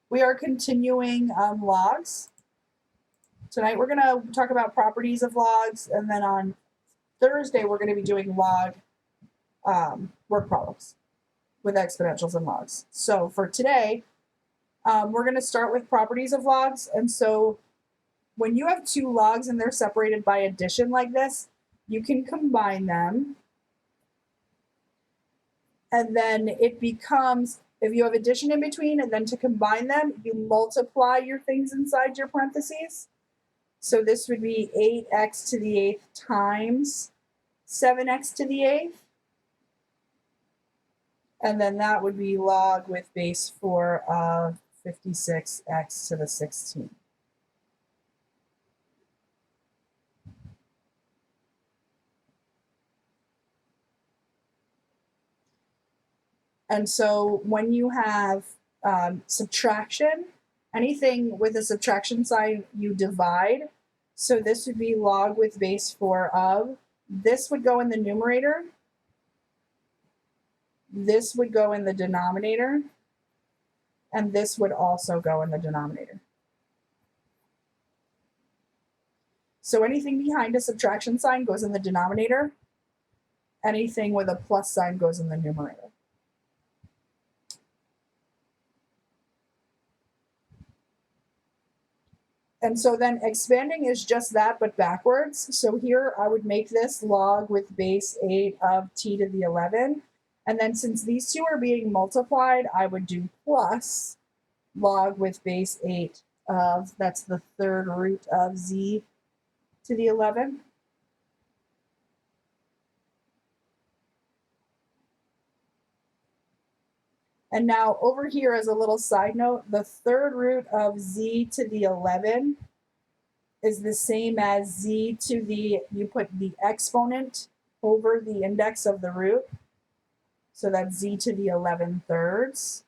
We are continuing logs. Tonight we're going to talk about properties of logs, and then on Thursday we're going to be doing log work problems with exponentials and logs. So for today, we're going to start with properties of logs. And so when you have two logs and they're separated by addition like this, you can combine them. And then it becomes, if you have addition in between, and then to combine them, you multiply your things inside your parentheses. So this would be 8x to the 8th times 7x to the 8th. And then that would be log with base 4 of 56x to the 16th. And so when you have subtraction, anything with a subtraction sign, you divide. So this would be log with base 4 of. This would go in the numerator. This would go in the denominator. And this would also go in the denominator. So anything behind a subtraction sign goes in the denominator. Anything with a plus sign goes in the numerator. And so then expanding is just that, but backwards. So here I would make this log with base 8 of t to the 11. And then since these two are being multiplied, I would do plus log with base 8 of, that's the third root of z to the 11. And now over here as a little side note, the third root of z to the 11 is the same as z to the, you put the exponent over the index of the root. So that's z to the 11 thirds.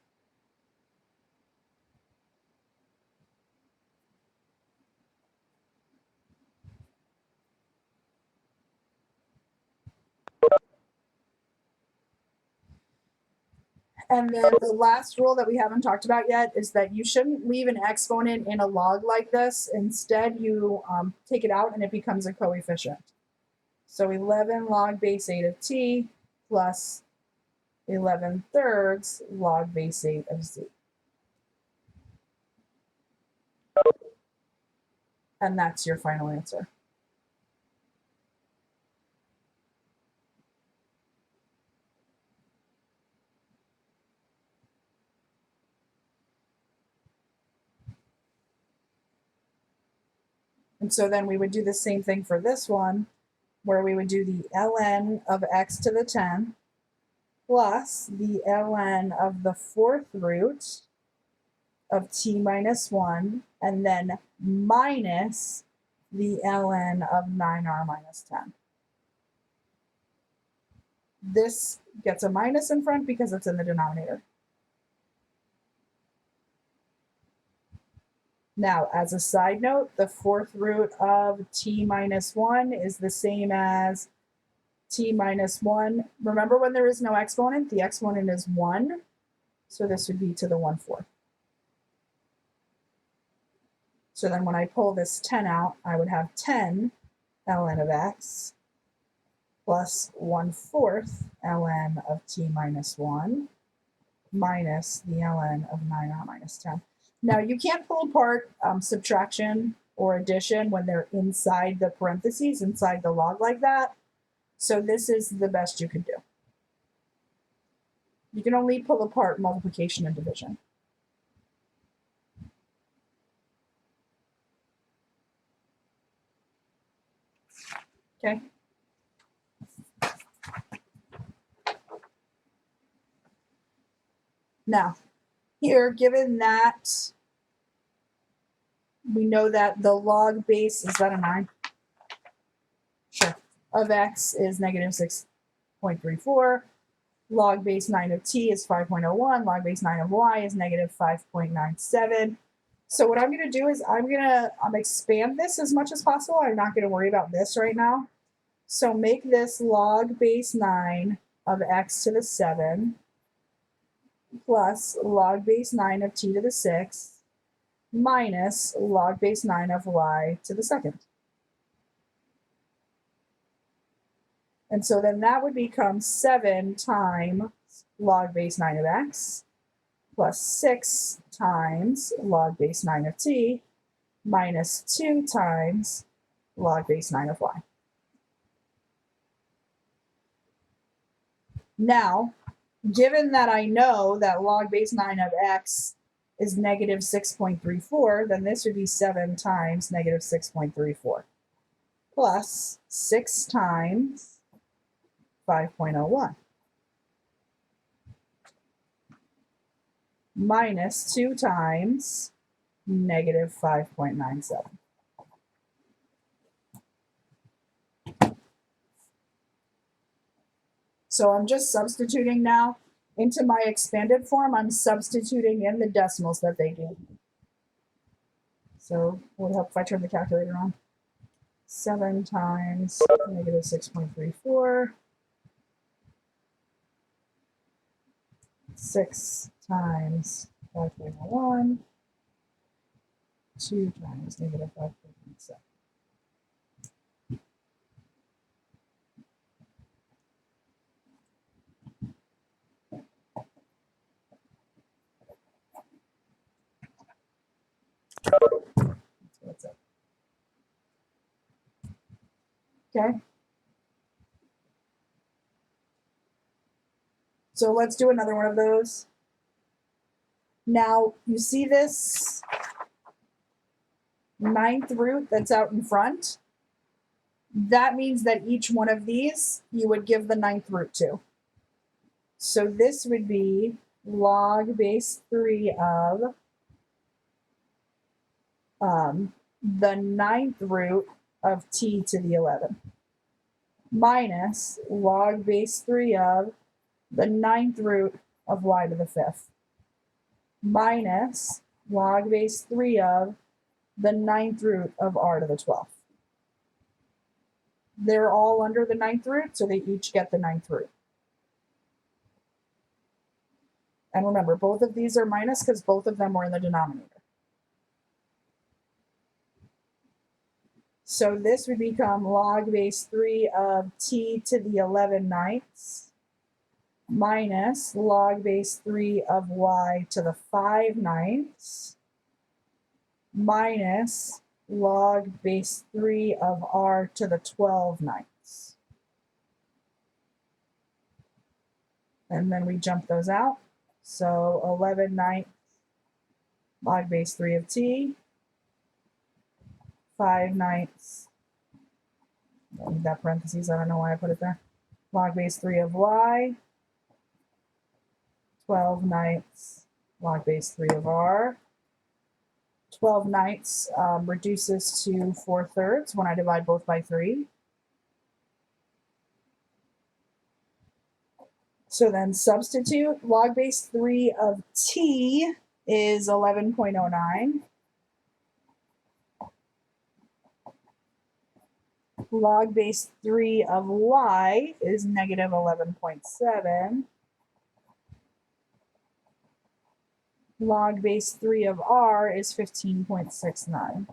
And then the last rule that we haven't talked about yet is that you shouldn't leave an exponent in a log like this. Instead, you take it out and it becomes a coefficient. So 11 log base 8 of t plus 11 thirds log base 8 of z. And that's your final answer. And so then we would do the same thing for this one, where we would do the ln of x to the 10 plus the ln of the fourth root of t minus 1, and then minus the ln of 9r minus 10. This gets a minus in front because it's in the denominator. Now, as a side note, the fourth root of t minus 1 is the same as t minus 1. Remember when there is no exponent, the exponent is 1. So this would be to the 1/4. So then when I pull this 10 out, I would have 10 ln of x plus 1/4 ln of t minus 1 minus the ln of 9r minus 10. Now, you can't pull apart subtraction or addition when they're inside the parentheses, inside the log like that. So this is the best you can do. You can only pull apart multiplication and division. Okay. Now, here, given that we know that the log base, is that a 9? Sure. Of x is negative 6.34. Log base 9 of t is 5.01. Log base 9 of y is negative 5.97. So what I'm going to do is I'm going to expand this as much as possible. I'm not going to worry about this right now. So make this log base 9 of x to the 7 plus log base 9 of t to the 6th minus log base 9 of y to the 2nd. And so then that would become 7 times log base 9 of x plus 6 times log base 9 of t minus 2 times log base 9 of y. Now, given that I know that log base 9 of x is negative 6.34, then this would be 7 times negative 6.34 plus 6 times 5.01 minus 2 times negative 5.97. So I'm just substituting now into my expanded form. I'm substituting in the decimals that they gave me. So would it help if I turn the calculator on? 7 times negative 6.34. 6 times 5.01. 2 times negative 5.97. That's it. Okay. So let's do another one of those. Now, you see this 9th root that's out in front? That means that each one of these you would give the 9th root to. So this would be log base 3 of the 9th root of t to the 11 minus log base 3 of the 9th root of y to the 5th minus log base 3 of the 9th root of r to the 12th. They're all under the 9th root, so they each get the 9th root. And remember, both of these are minus because both of them were in the denominator. So this would become log base 3 of t to the 11 ninths minus log base 3 of y to the 5 ninths minus log base 3 of r to the 12 ninths. And then we jump those out. So 11 ninths log base 3 of t, 5 ninths, I need that parentheses, I don't know why I put it there, log base 3 of y, 12 ninths log base 3 of r. 12 ninths reduces to 4/3 when I divide both by 3. So then substitute log base 3 of t is 11.09. Log base 3 of y is negative 11.7. Log base 3 of r is 15.69.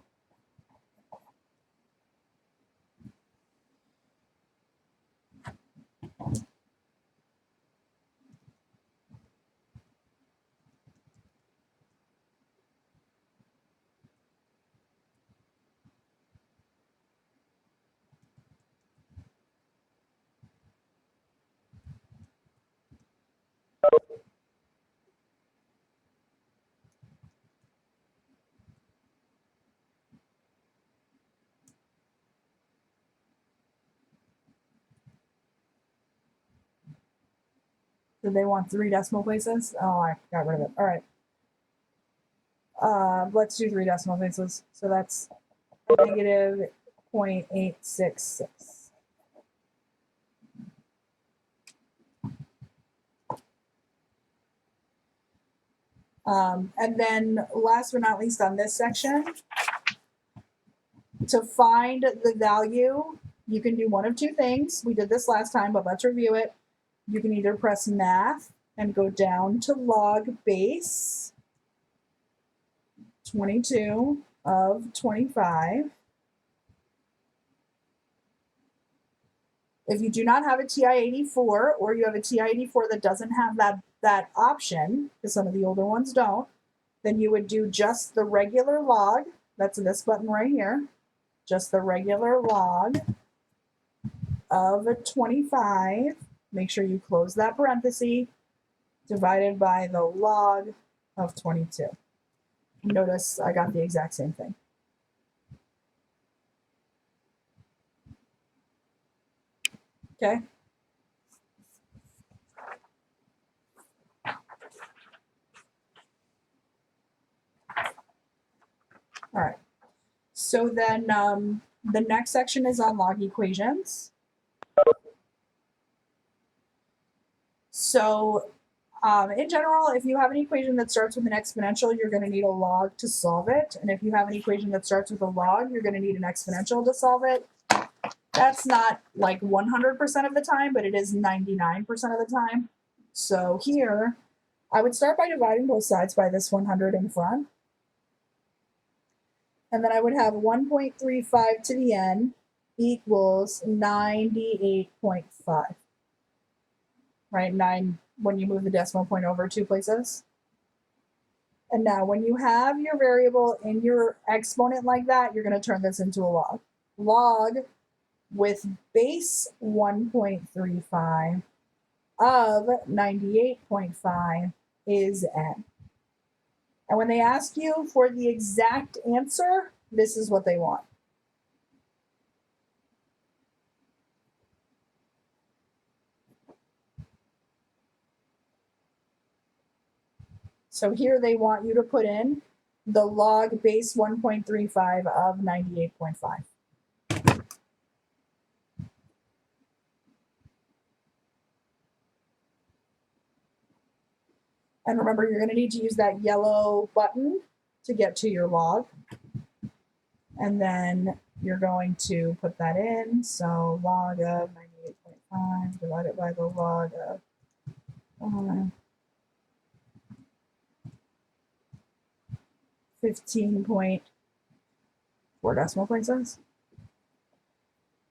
Do they want 3 decimal places? Oh, I got rid of it. All right. Let's do 3 decimal places. So that's negative 0.866. And then last but not least on this section, to find the value, you can do one of two things. We did this last time, but let's review it. You can either press math and go down to log base 22 of 25. If you do not have a TI-84 or you have a TI-84 that doesn't have that option, because some of the older ones don't, then you would do just the regular log. That's this button right here. Just the regular log of 25. Make sure you close that parenthesis, divided by the log of 22. Notice I got the exact same thing. Okay. All right. So then the next section is on log equations. So in general, if you have an equation that starts with an exponential, you're going to need a log to solve it. And if you have an equation that starts with a log, you're going to need an exponential to solve it. That's not like 100% of the time, but it is 99% of the time. So here, I would start by dividing both sides by this 100 in front. And then I would have 1.35 to the n equals 98.5. Right, 9 when you move the decimal point over 2 places. And now when you have your variable in your exponent like that, you're going to turn this into a log. Log with base 1.35 of 98.5 is n. And when they ask you for the exact answer, this is what they want. So here they want you to put in the log base 1.35 of 98.5. And remember, you're going to need to use that yellow button to get to your log. And then you're going to put that in. So log of 98.5 divided by the log of 15.4 decimal places.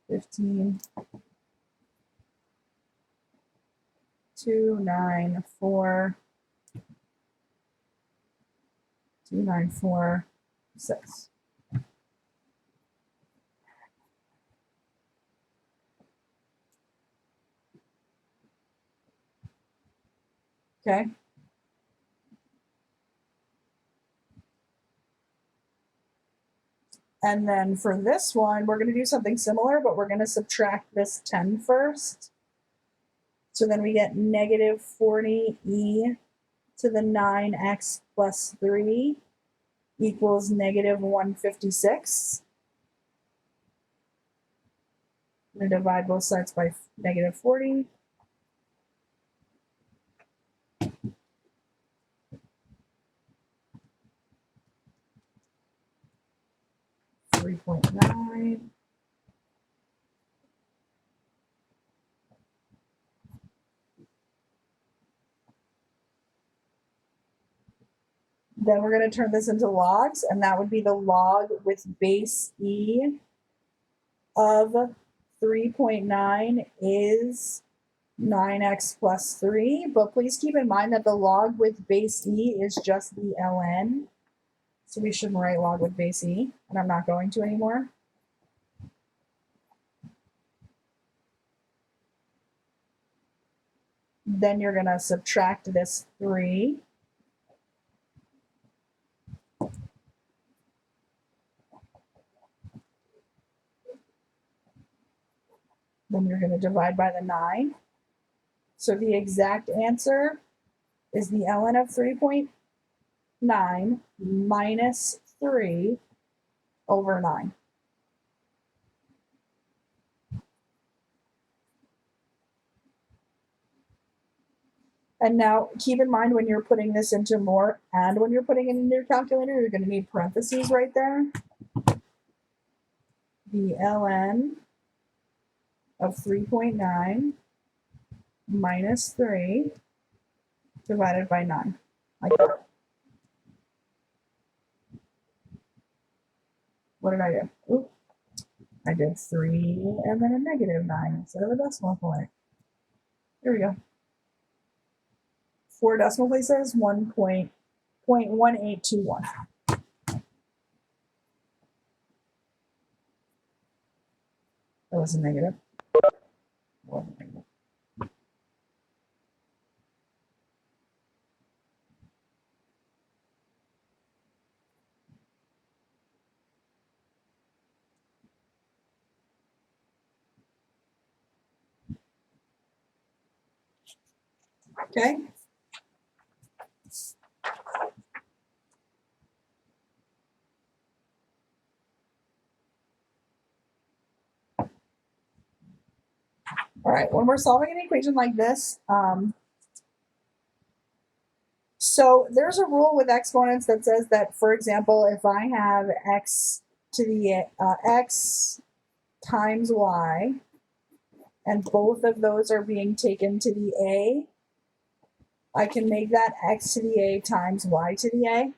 15.294.294.6. Okay. And then for this one, we're going to do something similar, but we're going to subtract this 10 first. So then we get negative 40e to the 9x plus 3 equals negative 156. I'm going to divide both sides by negative 40. .9. Then we're going to turn this into logs, and that would be the log with base e of 3.9 is 9x plus 3. But please keep in mind that the log with base e is just the ln. So we shouldn't write log with base e, and I'm not going to anymore. Then you're going to subtract this 3. Then you're going to divide by the 9. So the exact answer is the ln of 3.9 minus 3 over 9. And now keep in mind when you're putting this into more and when you're putting it into your calculator, you're going to need parentheses right there. The ln of 3.9 minus 3 divided by 9. Like that. What did I do? Oop. I did 3 and then a negative 9 instead of a decimal point. Here we go. 4 decimal places, 1.1821. That was a negative. Okay. All right, when we're solving an equation like this, so there's a rule with exponents that says that, for example, if I have x to the x times y, and both of those are being taken to the a, I can make that x to the a times y to the a.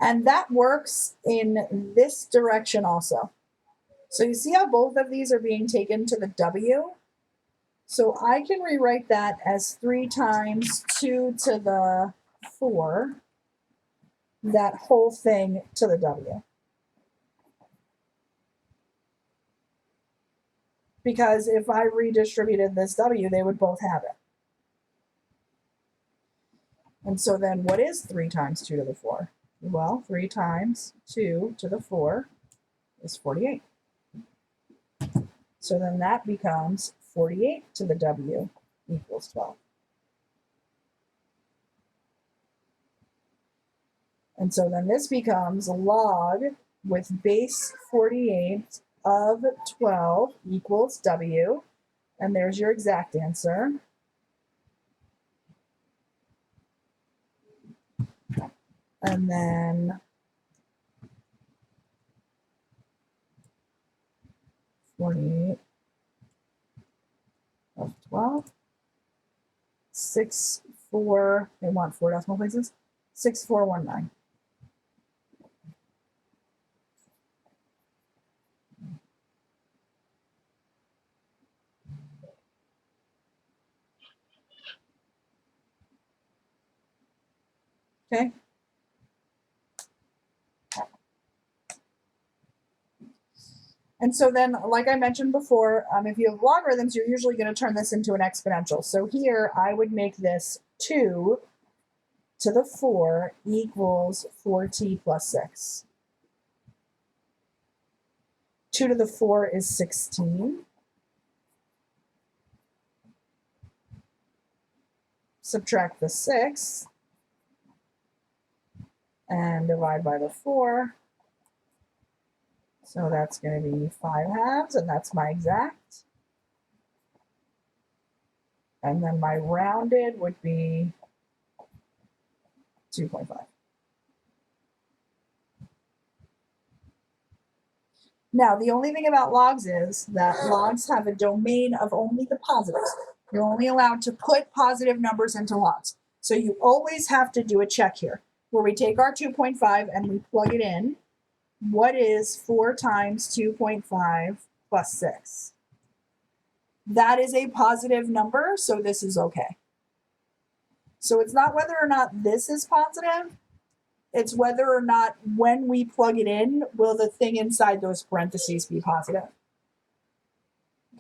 And that works in this direction also. So you see how both of these are being taken to the w? So I can rewrite that as 3 times 2 to the 4, that whole thing to the w. Because if I redistributed this w, they would both have it. And so then what is 3 times 2 to the 4? Well, 3 times 2 to the 4 is 48. So then that becomes 48 to the w equals 12. And so then this becomes log with base 48 of 12 equals w. And there's your exact answer. And then 48 of 12. 6, 4, they want 4 decimal places. 6419. Okay. And so then, like I mentioned before, if you have logarithms, you're usually going to turn this into an exponential. So here I would make this 2 to the 4 equals 4t plus 6. 2 to the 4 is 16. Subtract the 6 and divide by the 4. So that's going to be 5 halves, and that's my exact. And then my rounded would be 2.5. Now, the only thing about logs is that logs have a domain of only the positives. You're only allowed to put positive numbers into logs. So you always have to do a check here, where we take our 2.5 and we plug it in. What is 4 times 2.5 plus 6? That is a positive number, so this is okay. So it's not whether or not this is positive, it's whether or not when we plug it in, will the thing inside those parentheses be positive?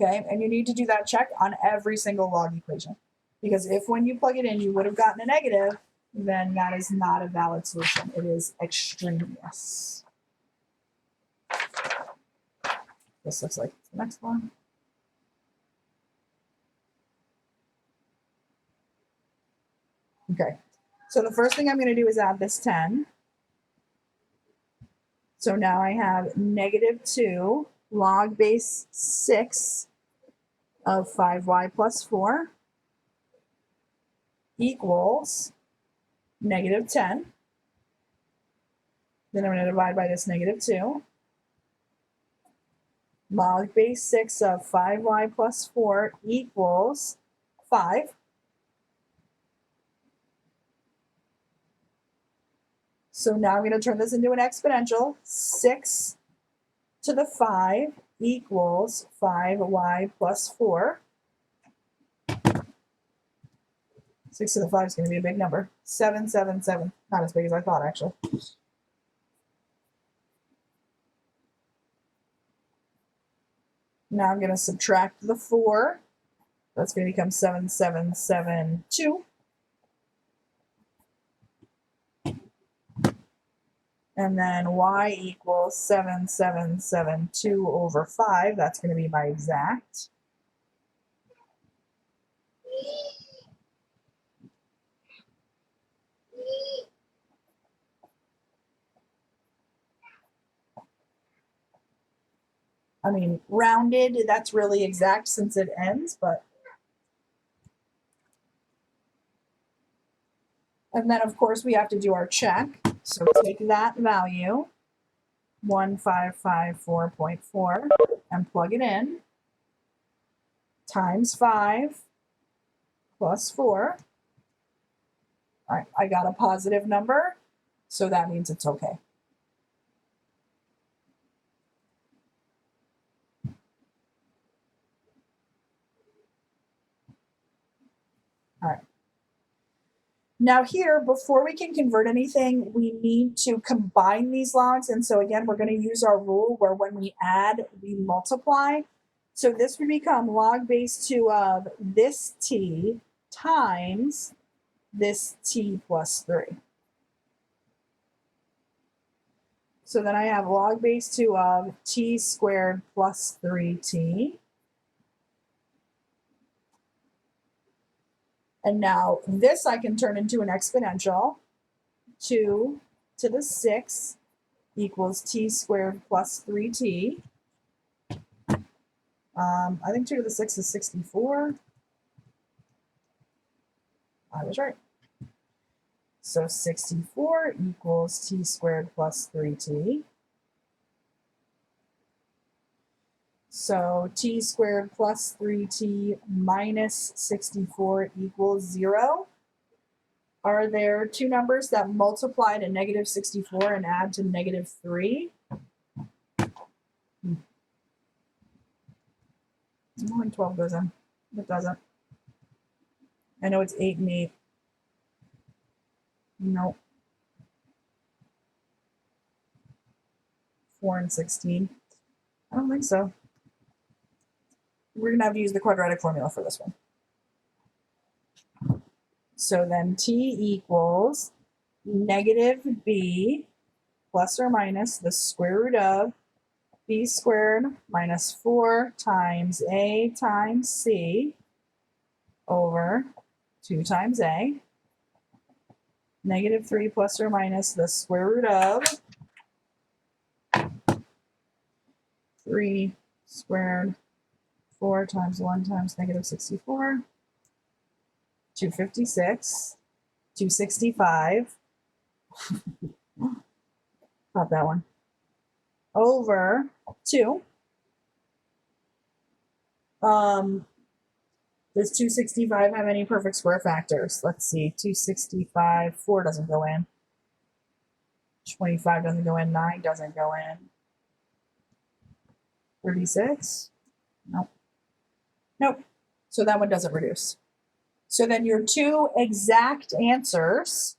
Okay, and you need to do that check on every single log equation. Because if when you plug it in, you would have gotten a negative, then that is not a valid solution. It is extraneous. This looks like the next one. Okay, so the first thing I'm going to do is add this 10. So now I have negative 2 log base 6 of 5y plus 4 equals negative 10. Then I'm going to divide by this negative 2. Log base 6 of 5y plus 4 equals 5. So now I'm going to turn this into an exponential. 6 to the 5 equals 5y plus 4. 6 to the 5 is going to be a big number. 777. Not as big as I thought, actually. Now I'm going to subtract the 4. That's going to become 7772. And then y equals 7772 over 5. That's going to be my exact. I mean, rounded, that's really exact since it ends, but. And then, of course, we have to do our check. So take that value, 1554.4, and plug it in, times 5 plus 4. All right, I got a positive number, so that means it's okay. All right. Now here, before we can convert anything, we need to combine these logs. And so again, we're going to use our rule where when we add, we multiply. So this would become log base 2 of this t times this t plus 3. So then I have log base 2 of t squared plus 3t. And now this I can turn into an exponential. 2 to the 6 equals t squared plus 3t. I think 2 to the 6 is 64. I was right. So 64 equals t squared plus 3t. So t squared plus 3t minus 64 equals 0. Are there two numbers that multiply to negative 64 and add to negative 3? Only 12 goes in. It doesn't. I know it's 8 and 8. Nope. 4 and 16. I don't think so. We're going to have to use the quadratic formula for this one. So then t equals negative b plus or minus the square root of b squared minus 4 times a times c over 2 times a. Negative 3 plus or minus the square root of 3 squared 4 times 1 times negative 64. 256, 265, got that one, over 2. Does 265 have any perfect square factors? Let's see, 265, 4 doesn't go in. 25 doesn't go in, 9 doesn't go in. 36, nope. Nope, so that one doesn't reduce. So then your two exact answers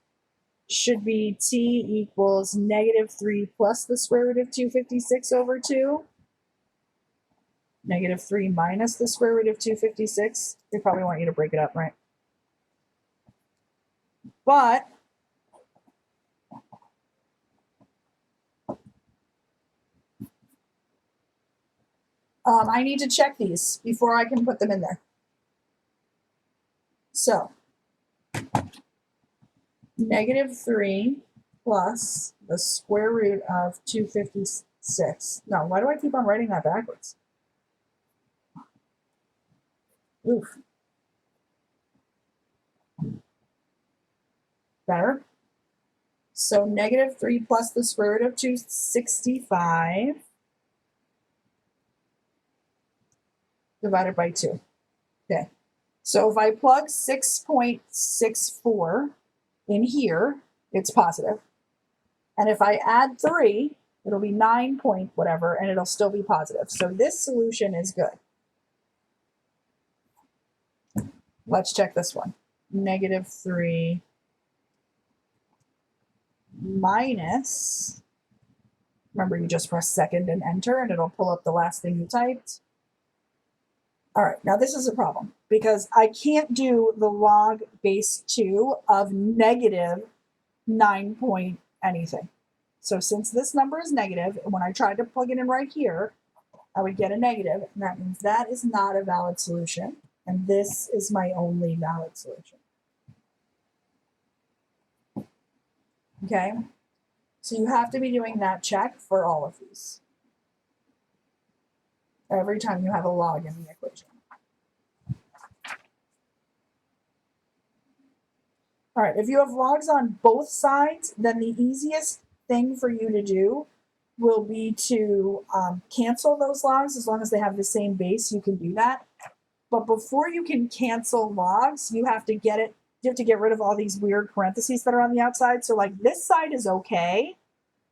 should be t equals negative 3 plus the square root of 256 over 2. Negative 3 minus the square root of 256. They probably want you to break it up, right? But I need to check these before I can put them in there. So, negative 3 plus the square root of 256. No, why do I keep on writing that backwards? Oof. Better. So negative 3 plus the square root of 265 divided by 2. Okay. So if I plug 6.64 in here, it's positive. And if I add 3, it'll be 9 point whatever, and it'll still be positive. So this solution is good. Let's check this one. -3 minus, remember you just press second and enter and it'll pull up the last thing you typed. All right, now this is a problem because I can't do the log base 2 of -9 point anything. So since this number is negative, when I tried to plug it in right here, I would get a negative, and that means that is not a valid solution, and this is my only valid solution. Okay, so you have to be doing that check for all of these every time you have a log in the equation. All right, if you have logs on both sides, then the easiest thing for you to do will be to cancel those logs. As long as they have the same base, you can do that. But before you can cancel logs, you have to get rid of all these weird parentheses that are on the outside. So like this side is okay,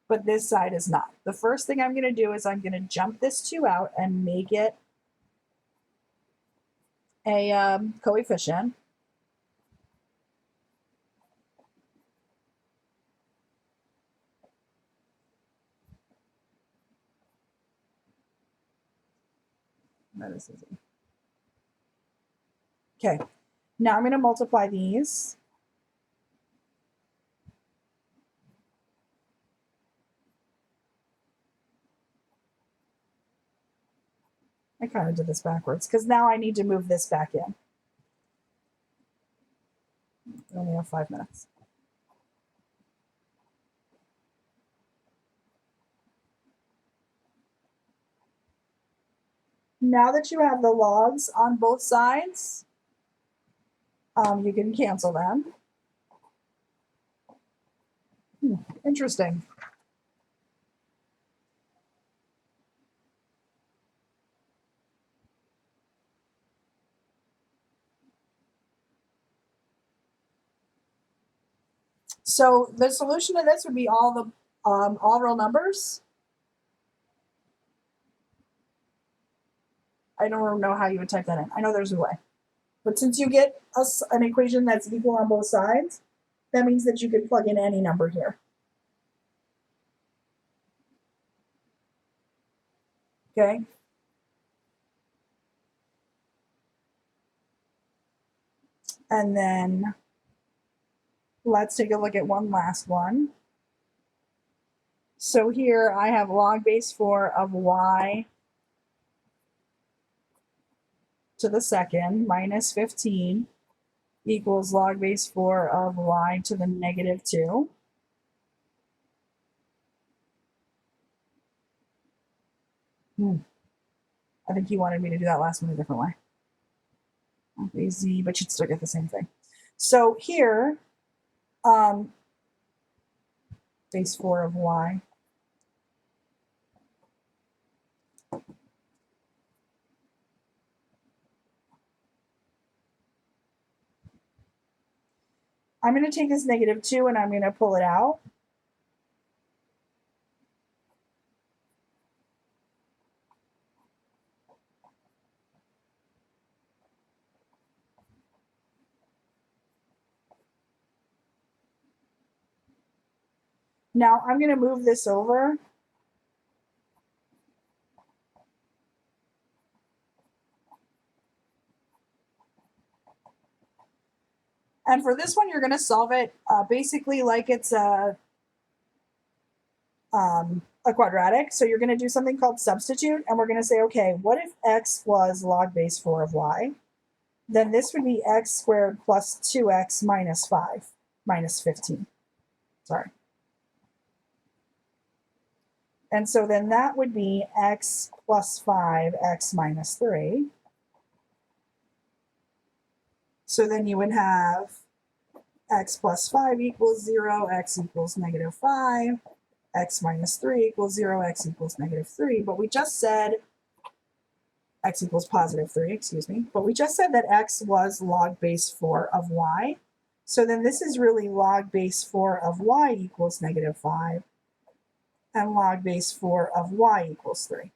but this side is not. The first thing I'm going to do is I'm going to jump this 2 out and make it a coefficient. Okay, now I'm going to multiply these. I kind of did this backwards because now I need to move this back in. I only have 5 minutes. Now that you have the logs on both sides, you can cancel them. Interesting. So the solution to this would be all real numbers. I don't know how you would type that in. I know there's a way. But since you get an equation that's equal on both sides, that means that you can plug in any number here. Okay. And then let's take a look at one last one. So here I have log base 4 of y to the second minus 15 equals log base 4 of y to the -2. I think he wanted me to do that last one a different way. Easy, but you'd still get the same thing. So here, base 4 of y. I'm going to take this -2 and I'm going to pull it out. Now I'm going to move this over. And for this one, you're going to solve it basically like it's a quadratic. So you're going to do something called substitute, and we're going to say, okay, what if x was log base 4 of y? Then this would be x squared plus 2x minus 5 minus 15. Sorry. And so then that would be x plus 5, x minus 3. So then you would have x plus 5 equals 0, x equals -5, x minus 3 equals 0, x equals -3. But we just said x equals +3, excuse me. But we just said that x was log base 4 of y. So then this is really log base 4 of y equals -5. and log base 4 of y equals 3.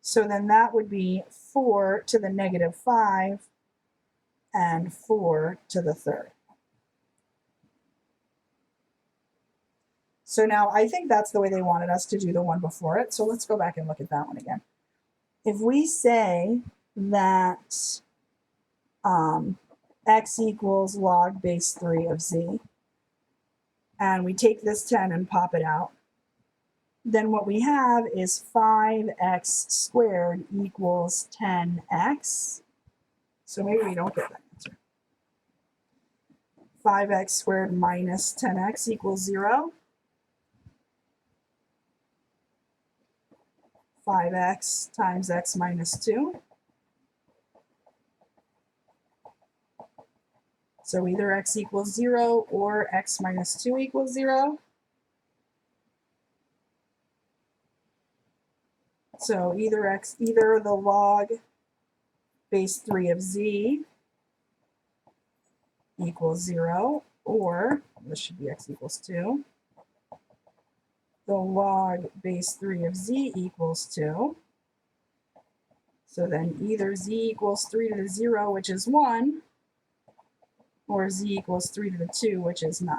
So then that would be 4 to the negative 5 and 4 to the third. So now I think that's the way they wanted us to do the one before it. So let's go back and look at that one again. If we say that x equals log base 3 of z, and we take this 10 and pop it out, then what we have is 5x squared equals 10x. So maybe we don't get that answer. 5x squared minus 10x equals 0. 5x times x minus 2. So either x equals 0 or x minus 2 equals 0. So either the log base 3 of z equals 0, or this should be x equals 2. The log base 3 of z equals 2. So then either z equals 3 to the 0, which is 1, or z equals 3 to the 2, which is 9.